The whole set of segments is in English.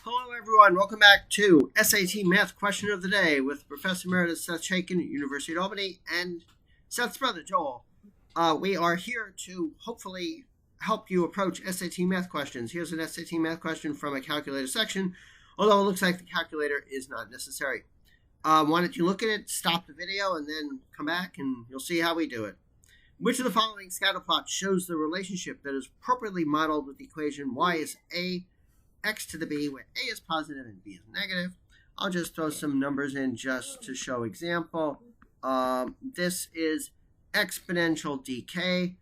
Hello, everyone. Welcome back to SAT Math Question of the Day with Professor Emeritus Seth Chaiken, University of Albany, and Seth's brother, Joel. We are here to hopefully help you approach SAT math questions. Here's an SAT math question from a calculator section, although it looks like the calculator is not necessary. Why don't you look at it, stop the video, and then come back, and you'll see how we do it. Which of the following scatter plots shows the relationship that is appropriately modeled with the equation y is a x to the b, where a is positive and b is negative? I'll just throw some numbers in just to show example. This is exponential decay.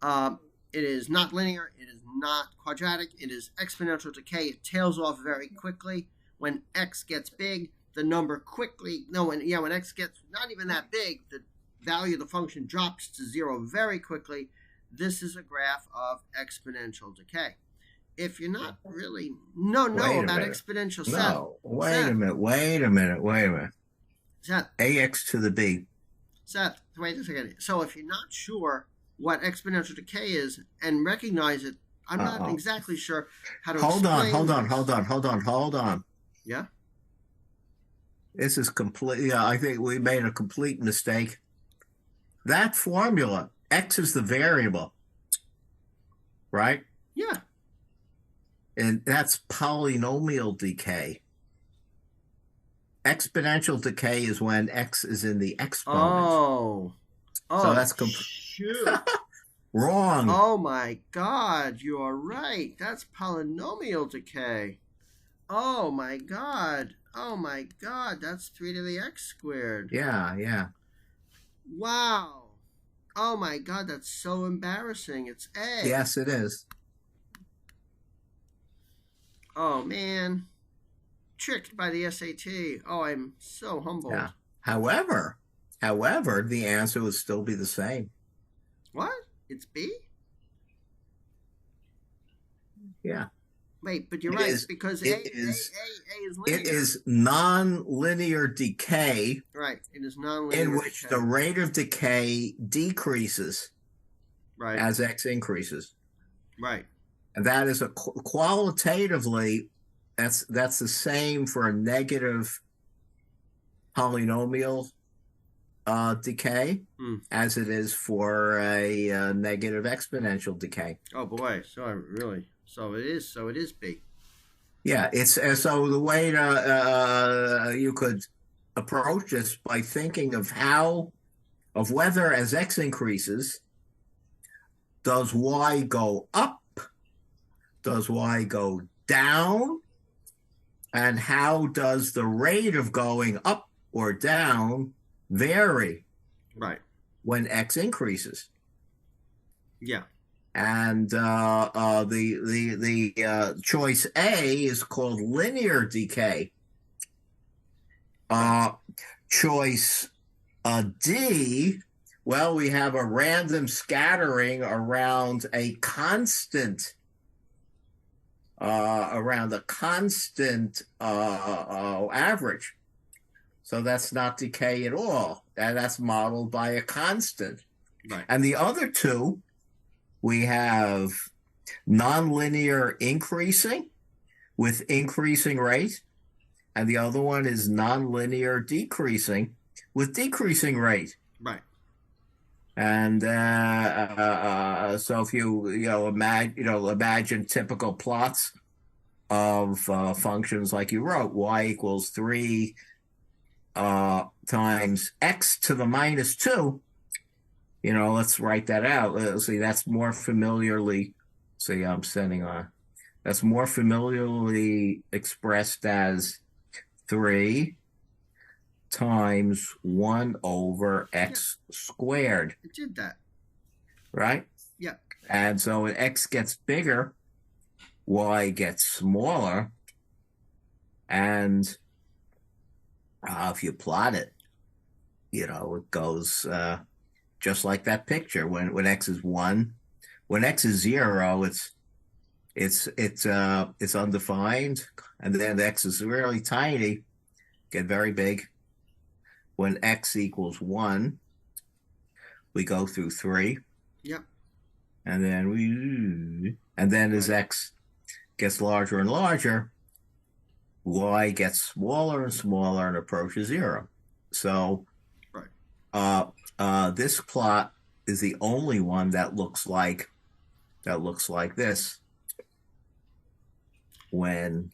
It is not linear. It is not quadratic. It is exponential decay. It tails off very quickly. When x gets big, the number quickly, when x gets not even that big, the value of the function drops to zero very quickly. This is a graph of exponential decay. If you're not really about exponential Seth. No, wait a minute. Seth. Ax to the b. Seth, wait a second. So if you're not sure what exponential decay is and recognize it, I'm not exactly sure how to explain. Hold on. Yeah? This is complete. I think we made a complete mistake. That formula, x is the variable, right? Yeah. And that's polynomial decay. Exponential decay is when x is in the exponent. So that's shoot. Wrong. Oh my God, you are right. That's polynomial decay. Oh my God, that's 3 to the x squared. Yeah. Wow. Oh my God, that's so embarrassing. It's A. Yes, it is. Oh man, tricked by the SAT. Oh, I'm so humbled. Yeah. However, the answer would still be the same. What? It's B? Yeah. Wait, but you're right, because A is linear. It is non-linear decay. Right, it is non-linear in which decay. The rate of decay decreases as x increases. Right. And that is qualitatively, that's the same for a negative polynomial decay as it is for a negative exponential decay. Oh boy! So it is B. Yeah, it's so the way to you could approach this by thinking of whether as x increases, does y go up? Does y go down? And how does the rate of going up or down vary? Right. When x increases. Yeah. And the choice A is called linear decay. Choice D, well, we have a random scattering around a constant. Average. So that's not decay at all. That's modeled by a constant. Right. And the other two, we have nonlinear increasing with increasing rate. And the other one is nonlinear decreasing with decreasing rate. Right. And so if you imagine typical plots of functions like you wrote, y equals 3 times x to the minus 2. Let's write that out. Let's see, that's more familiarly. That's more familiarly expressed as 3 times 1 over x squared. It did that. Right? Yeah. And so when x gets bigger, y gets smaller. And if you plot it, it goes just like that picture. When x is 1, when x is 0, it's undefined, and then the x is really tiny, get very big. When x equals 1, we go through 3. Yep. And then as x gets larger and larger, y gets smaller and smaller and approaches zero. So Right. this plot is the only one that looks like this when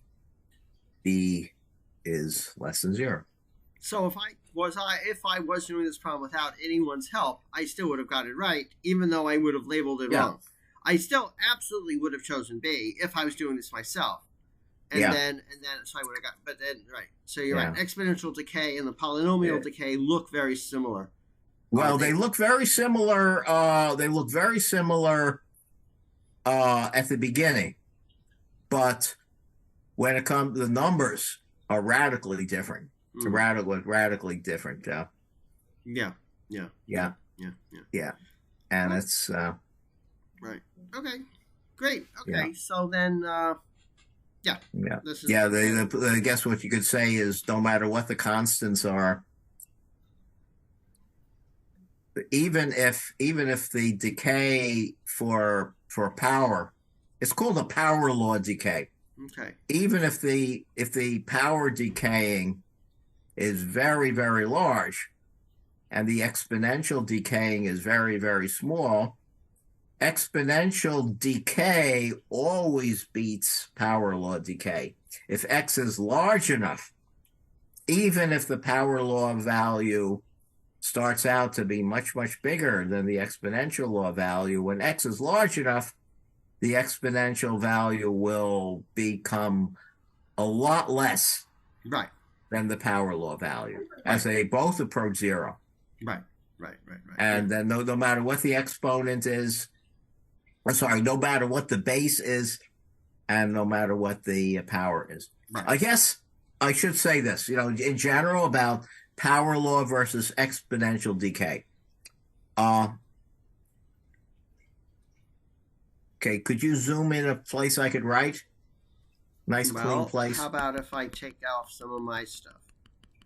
b is less than zero. So if I was doing this problem without anyone's help, I still would have got it right, even though I would have labeled it Yeah. wrong. I still absolutely would have chosen B if I was doing this myself. And Yeah. then so I would have got, but then right. So you're Yeah. right. Exponential decay and the polynomial Yeah. decay look very similar. Well, they look very similar. They look very similar at the beginning, but when it comes, the numbers are radically different. Radically different. Yeah. Yeah. Yeah. Yeah. Yeah. Yeah. And it's right. Okay. Great. Okay. Yeah. So then, yeah. Yeah. This is Yeah. I guess what you could say is no matter what the constants are, even if the decay for power, it's called a power law decay. Okay. Even if the power decaying is very, very large and the exponential decaying is very, very small, exponential decay always beats power law decay. If x is large enough, even if the power law value starts out to be much, much bigger than the exponential law value, when x is large enough, the exponential value will become a lot less Right. than the power law value as they both approach zero. Right. And then no matter what the exponent is, no matter what the base is, and no matter what the power is. Right. I guess I should say this, in general about power law versus exponential decay. Okay, could you zoom in a place I could write? Nice, clean place. How about if I take off some of my stuff?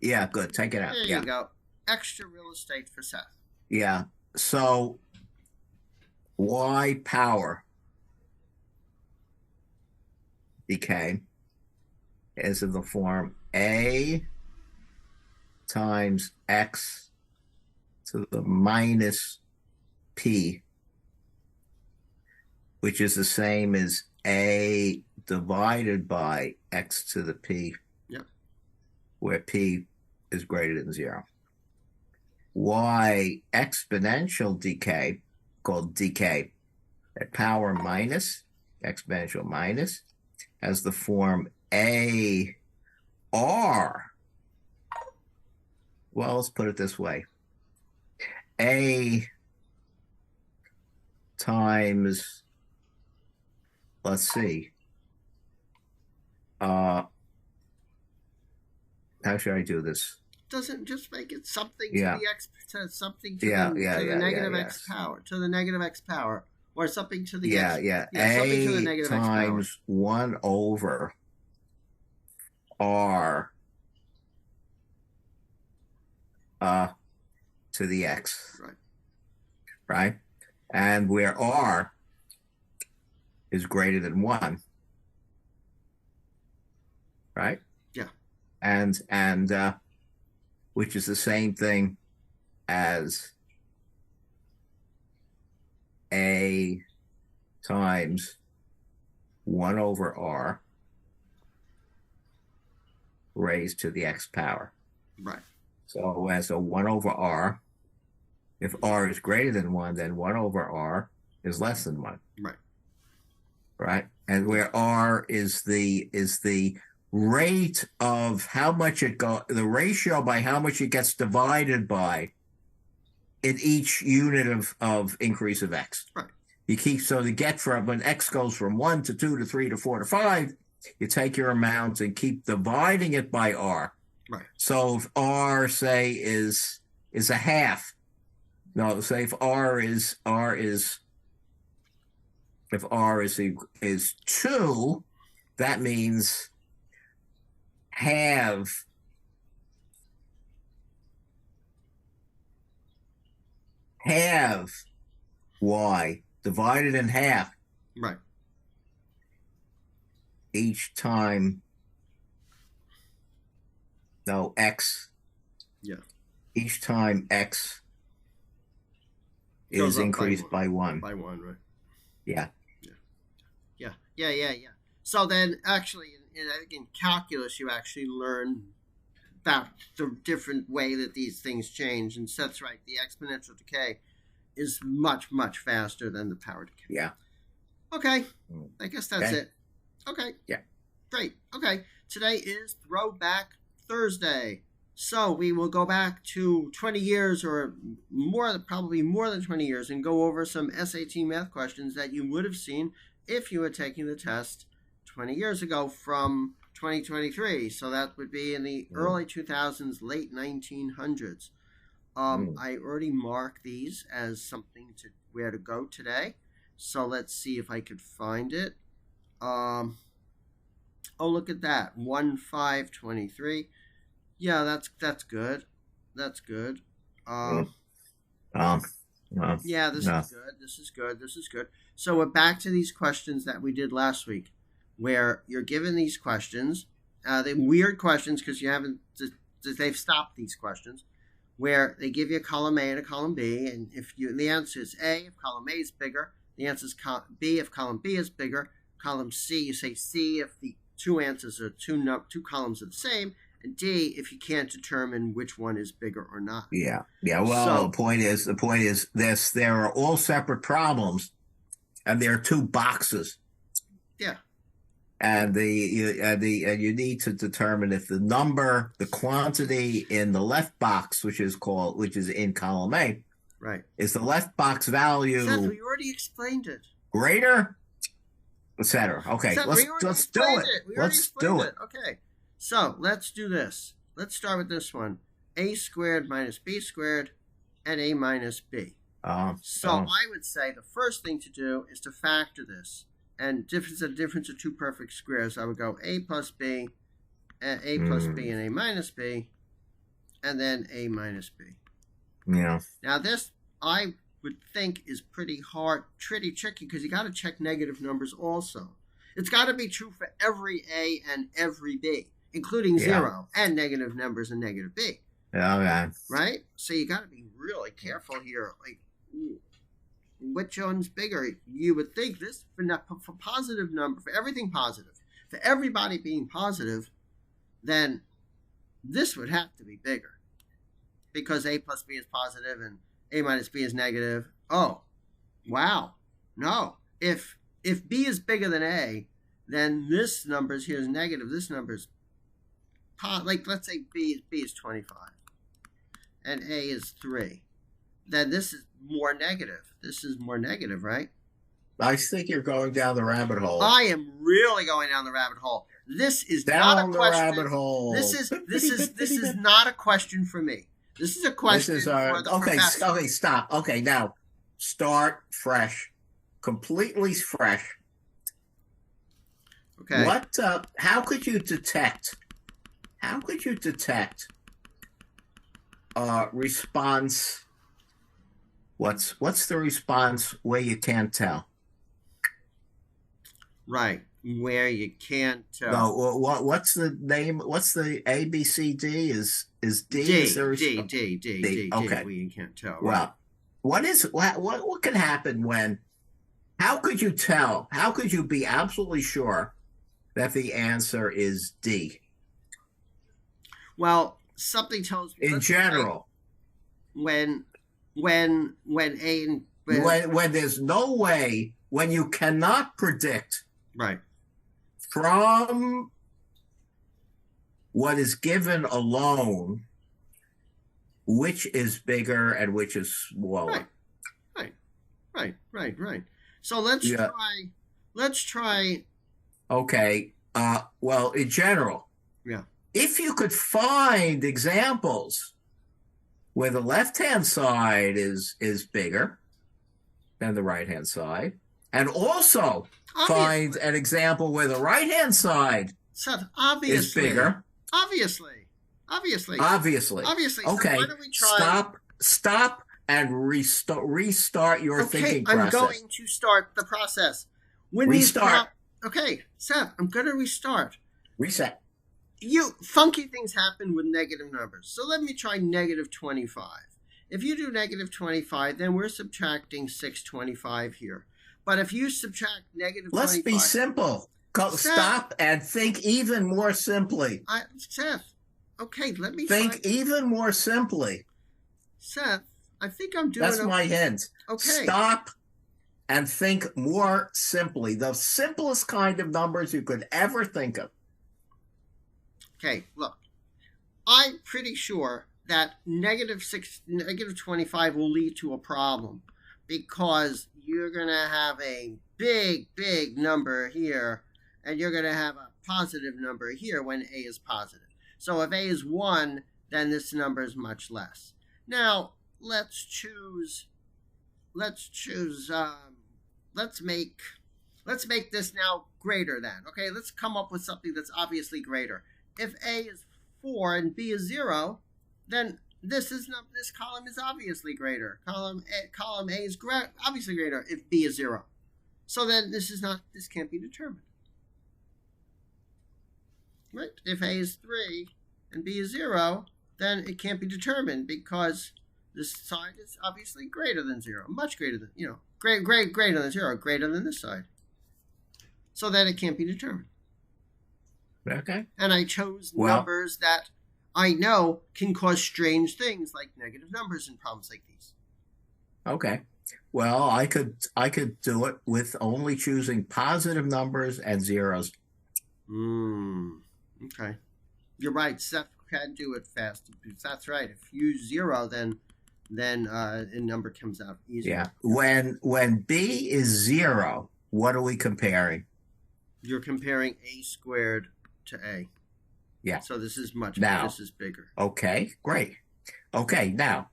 Yeah, good. Take it out. There you go. Extra real estate for Seth. Yeah. So y power decay is in the form a times x to the minus p, which is the same as a divided by x to the p, where p is greater than zero. Y exponential decay, called decay at power minus, exponential minus, has the form a r. Well, let's put it this way. A times, let's see, how should I do this? Doesn't just make it something to the x to something to the negative x power, to the negative x power, or something to the x, something to the negative x power. Times 1 over r to the x. Right? And where r is greater than 1. Right? Yeah. And which is the same thing as a times 1 over r raised to the x power. Right. So as a 1 over r, if r is greater than 1, then 1 over r is less than 1. Right. Right? And where r is the rate of how much the ratio by how much it gets divided by in each unit of increase of x. Right. You keep, so to get from, when x goes from 1 to 2 to 3 to 4 to 5, you take your amount and keep dividing it by r. Right. So if r, say, is a half, no, say if r is 2, that means half y divided in half. Right. Each time No, X. Yeah. Each time X Goes is up increased by one. by one, right? Yeah. Yeah. So then, actually, in calculus, you actually learn about the different way that these things change. And Seth's right. The exponential decay is much, much faster than the power decay. Yeah. Okay. I guess that's Okay. it. Okay. Yeah. Great. Okay. Today is Throwback Thursday. So we will go back to 20 years or more, probably more than 20 years, and go over some SAT math questions that you would have seen if you were taking the test 20 years ago from 2023. So that would be in the early 2000s, late 1900s. I already marked these as something to where to go today. So let's see if I could find it. Oh, look at that. 1-5-23. Yeah, that's good. That's good. Yeah, this is good. This is good. This is good. So we're back to these questions that we did last week, where you're given these questions. They're weird questions because you haven't. They've stopped these questions, where they give you a column A and a column B, and the answer is A if column A is bigger. The answer is B if column B is bigger. Column C, you say C if the two answers are two columns are the same. And D, if you can't determine which one is bigger or not. Yeah. Well, the point is, this: there are all separate problems, and there are two boxes. Yeah. And you need to determine if the quantity in the left box, which is in column A, right, is the left box value. Seth, we already explained it. Greater, etc. Okay, Seth, let's do it. Let's do it. Okay. So let's do this. Let's start with this one. A squared minus B squared and A minus B. I would say the first thing to do is to factor this. And the difference of two perfect squares. I would go A plus B, and A plus B and A minus B, and then A minus B. Yeah. Now this, I would think, is pretty tricky, because you got to check negative numbers also. It's got to be true for every A and every B, including 0 and negative numbers and negative B. Okay. Right? So you got to be really careful here. Like, which one's bigger? You would think this, for positive number, for everything positive, for everybody being positive, then this would have to be bigger, because A plus B is positive and A minus B is negative. Oh, wow. No. If B is bigger than A, then this number here is negative. This number is like, let's say B is 25 and A is 3. Then this is more negative. This is more negative, right? I think you're going down the rabbit hole. I am really going down the rabbit hole. This is down not a question. Rabbit hole. This is not a question for me. This is a question for the professor. Okay, stop. Okay, now start fresh, completely fresh. Okay. How could you detect? Response? What's the response where you can't tell? Right, where you can't tell. No, what's the name? What's the A, B, C, D? Is D? D. Okay, where you can't tell. Right? Well, what can happen when? How could you tell? How could you be absolutely sure that the answer is D? Well, something tells me. In general, when A and when there's no way, when you cannot predict, right, from what is given alone, which is bigger and which is smaller. Right. So let's try. Okay. Well, in general, if you could find examples where the left-hand side is bigger than the right-hand side, and also find an example where the right-hand side is bigger. Obviously. Okay. So why don't we try? Stop and restart your thinking process. I'm going to start the process. Restart. Okay, Seth, I'm going to restart. Reset. funky things happen with negative numbers. So let me try negative 25. If you do negative 25, then we're subtracting 625 here. But if you subtract negative 25... Let's be simple. Stop and think even more simply. Seth, okay, let me think even more simply. Seth, I think I'm doing... That's my hint. Okay. Stop and think more simply. The simplest kind of numbers you could ever think of. Okay, look. I'm pretty sure that negative 25 will lead to a problem because you're going to have a big number here and you're going to have a positive number here when A is positive. So if A is 1, then this number is much less. Now, let's make this now greater than. Okay, let's come up with something that's obviously greater. If A is 4 and B is 0, then this column is obviously greater. Column A is obviously greater if B is 0. So then this can't be determined. Right? If A is 3 and B is 0, then it can't be determined because this side is obviously greater than 0, much greater than, greater than 0, greater than this side. So then it can't be determined. Okay. And I chose numbers that I know can cause strange things like negative numbers in problems like these. Okay. Well, I could do it with only choosing positive numbers and zeros. Okay. You're right. Seth can do it fast. That's right. If you use 0, then a number comes out easier. Yeah. When B is 0, what are we comparing? You're comparing A squared to A. Yeah. So this is this is bigger. Okay, great. Okay, now,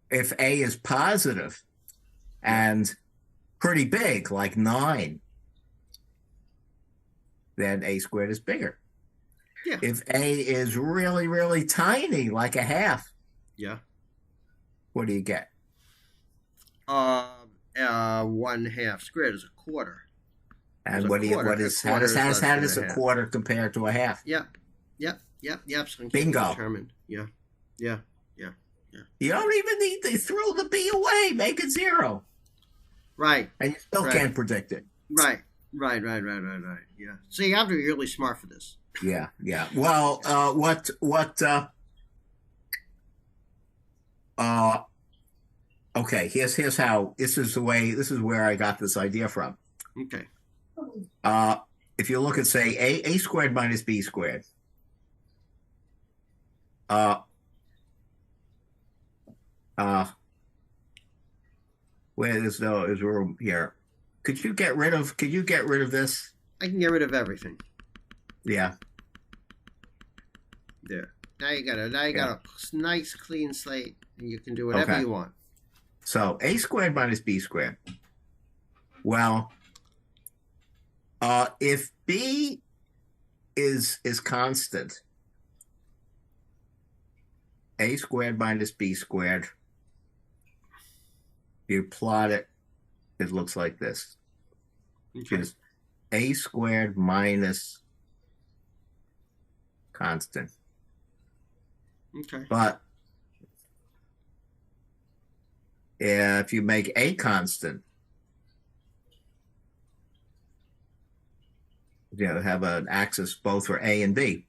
if A is positive and pretty big, like 9, then A squared is bigger. Yeah. If A is really, really tiny, like a half, what do you get? 1/2 squared is a quarter. And how does a quarter compare to a half? Yep. So bingo. Determined. Yeah. You don't even need to throw the B away. Make it 0. Right. And you still can't predict it. Right. Yeah. So you have to be really smart for this. Yeah. Well, okay, here's how, this is where I got this idea from. Okay. If you look at, say, a squared minus b squared, where there's room here. Could you get rid of this? I can get rid of everything. Yeah. There. Now you got a nice clean slate, and you can do whatever you want. So a squared minus b squared. Well, if b is constant, a squared minus b squared, you plot it, it looks like this. Okay. Which is a squared minus constant. Okay. But if you make a constant, have an axis both for a and b.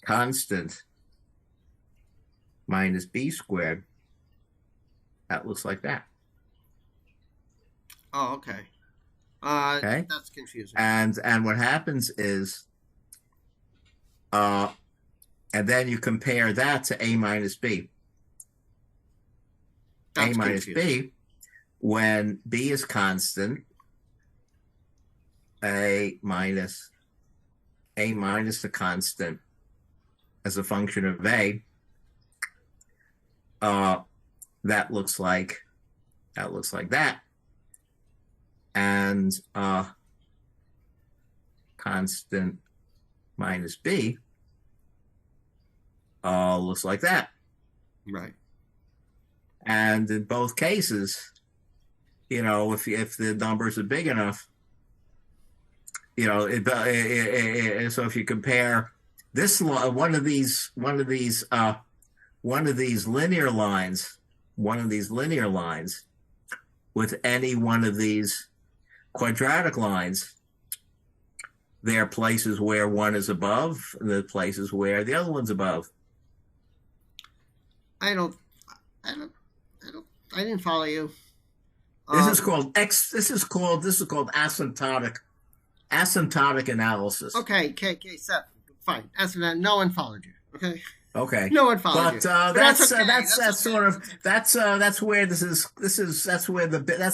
Constant minus b squared, that looks like that. Oh, okay. Okay. That's confusing. And what happens is, and then you compare that to a minus b. That's a minus confusing. b, when b is constant, a minus the constant as a function of a, that looks like that. And constant minus b looks like that. Right. And in both cases, if the numbers are big enough, You know, so if you compare this one of these linear lines, with any one of these quadratic lines, there are places where one is above, and there are places where the other one's above. I don't, I didn't follow you. This is called asymptotic analysis. Okay, Seth, fine. Asymptotic. No one followed you. Okay. Okay. No one followed you. But that's where that's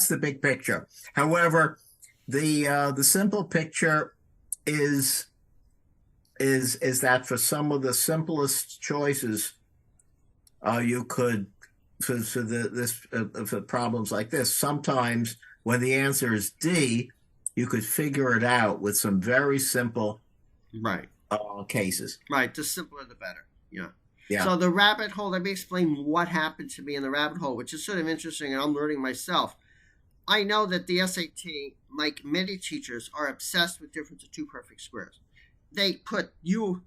the big picture. However, the simple picture is that for some of the simplest choices, you could for problems like this, sometimes when the answer is D, you could figure it out with some very simple cases. Right. The simpler, the better. Yeah. Yeah. So the rabbit hole, let me explain what happened to me in the rabbit hole, which is sort of interesting, and I'm learning myself. I know that the SAT, like many teachers, are obsessed with difference of two perfect squares. They put you...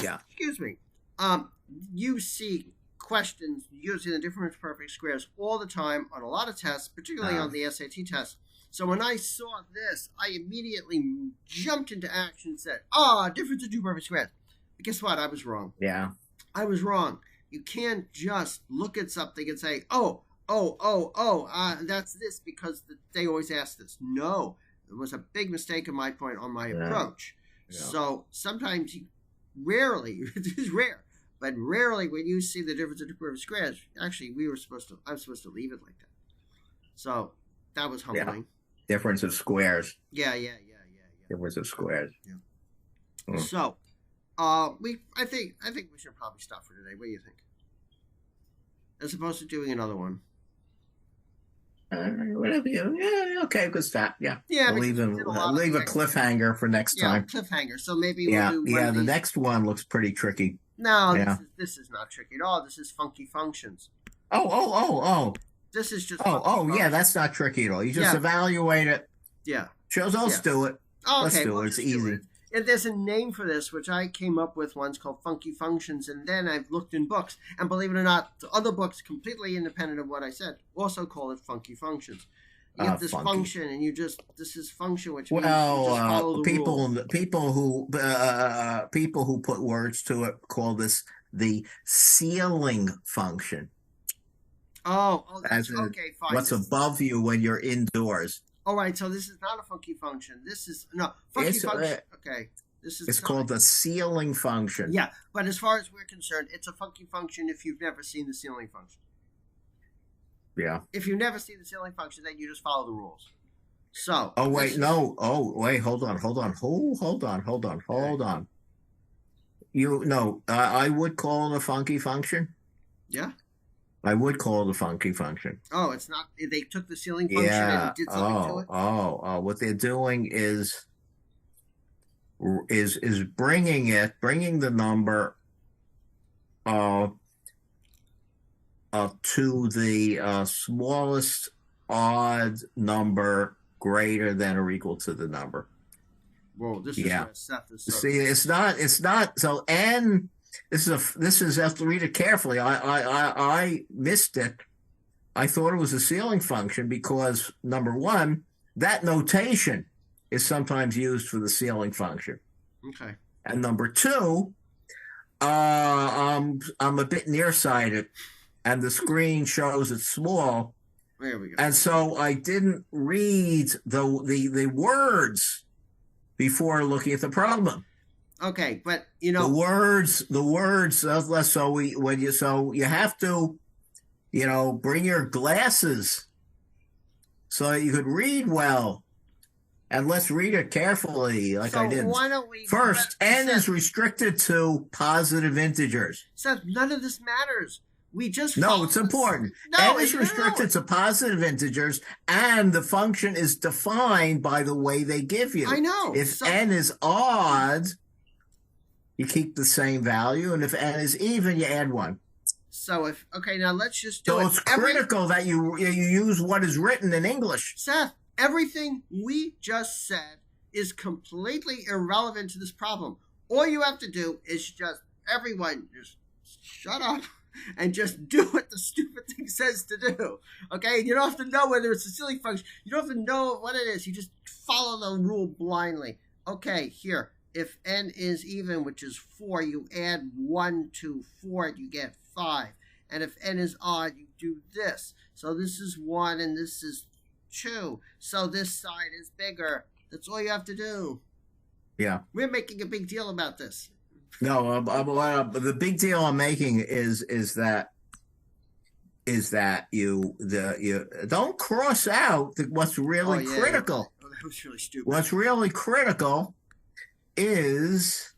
Yeah. Excuse me. You see questions using the difference of perfect squares all the time on a lot of tests, particularly on the SAT test. So when I saw this, I immediately jumped into action and said, difference of two perfect squares. But guess what? I was wrong. Yeah. I was wrong. You can't just look at something and say, that's this because they always ask this. No, it was a big mistake on my point on my approach. Yeah. So sometimes rarely, it is rare, but rarely when you see the difference of two perfect squares, actually I was supposed to leave it like that. So that was humbling. Yeah. Difference of squares. Yeah. Difference of squares. Yeah. So, I think we should probably stop for today. What do you think? As opposed to doing another one. Whatever you. Yeah. Okay. Good stop. Yeah. Yeah. We'll leave a cliffhanger for next time. Cliffhanger. So maybe we'll do. The next one looks pretty tricky. No, this is not tricky at all. This is funky functions. Oh. This is just. Yeah. That's not tricky at all. You just evaluate it. Yeah. Let's do it. Okay, let's do it. It's easy. And there's a name for this, which I came up with once called funky functions, and then I've looked in books, and believe it or not, the other books, completely independent of what I said, also call it funky functions. You have this function, and this is function, which means you just follow the rules. People who put words to it call this the ceiling function. That's okay, fine. What's above you when you're indoors? All right, so this is not a funky function. This is funky function. Okay, it's called the ceiling function. Yeah, but as far as we're concerned, it's a funky function if you've never seen the ceiling function. Yeah. If you've never seen the ceiling function, then you just follow the rules. So. Oh wait, no. Oh wait, hold on. Hold on. I would call it a funky function. Yeah. I would call it a funky function. Oh, it's not. They took the ceiling function and did something to it. What they're doing is bringing the number to the smallest odd number greater than or equal to the number. Whoa, this is where Seth is. See, it's not. So n. This is. You have to read it carefully. I missed it. I thought it was a ceiling function because number one, that notation is sometimes used for the ceiling function. Okay. And number two, I'm a bit nearsighted, and the screen shows it small. There we go. And so I didn't read the words before looking at the problem. Okay, but the words. So you have to, bring your glasses so you could read well, and let's read it carefully, like I did. Why don't we first? N is restricted to positive integers. Seth, none of this matters. We just it's important. N is restricted to positive integers, and the function is defined by the way they give you. I know. If N is odd, you keep the same value, and if N is even, you add one. So now let's just do it. So it's critical that you use what is written in English. Seth, Everything we just said is completely irrelevant to this problem. All you have to do is everyone just shut up and just do what the stupid thing says to do. Okay? You don't have to know whether it's a ceiling function. You don't have to know what it is. You just follow the rule blindly. Okay, here. If n is even, which is 4, you add 1 to 4, you get 5. And if n is odd, you do this. So this is 1 and this is 2. So this side is bigger. That's all you have to do. Yeah. We're making a big deal about this. No, the big deal I'm making is that you don't cross out what's really critical. Oh, that was really stupid. What's really critical is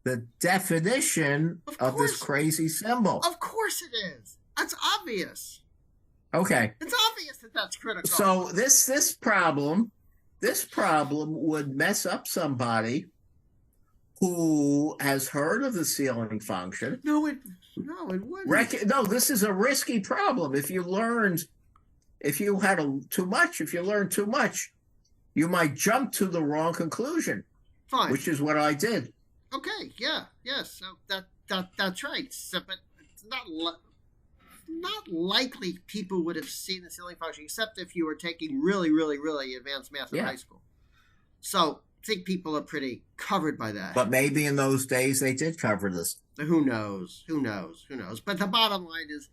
the definition of this crazy symbol. Of course it is. That's obvious. Okay. It's obvious that that's critical. So this problem would mess up somebody who has heard of the ceiling function. No, it wouldn't. No, this is a risky problem. If you learned too much, you might jump to the wrong conclusion. Fine. Which is what I did. Okay, yes. So that's right. So, but it's not likely people would have seen the ceiling function, except if you were taking really, really, really advanced math in high school. So I think people are pretty covered by that. But maybe in those days they did cover this. Who knows? But the bottom line is,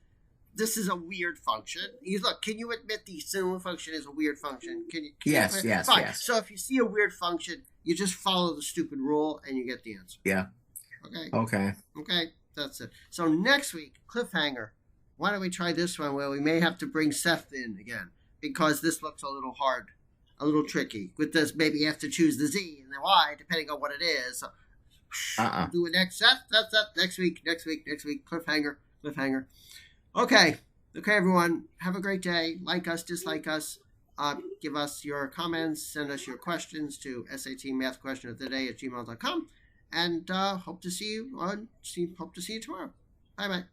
this is a weird function. Can you admit the ceiling function is a weird function? Yes. Fine. Yes. So if you see a weird function, you just follow the stupid rule and you get the answer. Yeah. Okay. That's it. So next week, cliffhanger. Why don't we try this one where we may have to bring Seth in again, because this looks a little hard, a little tricky. With this, maybe you have to choose the Z and the Y depending on what it is. So, do it next. Seth. That's next week. Cliffhanger. Okay, everyone. Have a great day. Like us, dislike us. Give us your comments. Send us your questions to satmathquestionoftheday@gmail.com. And hope to see you tomorrow. Bye-bye.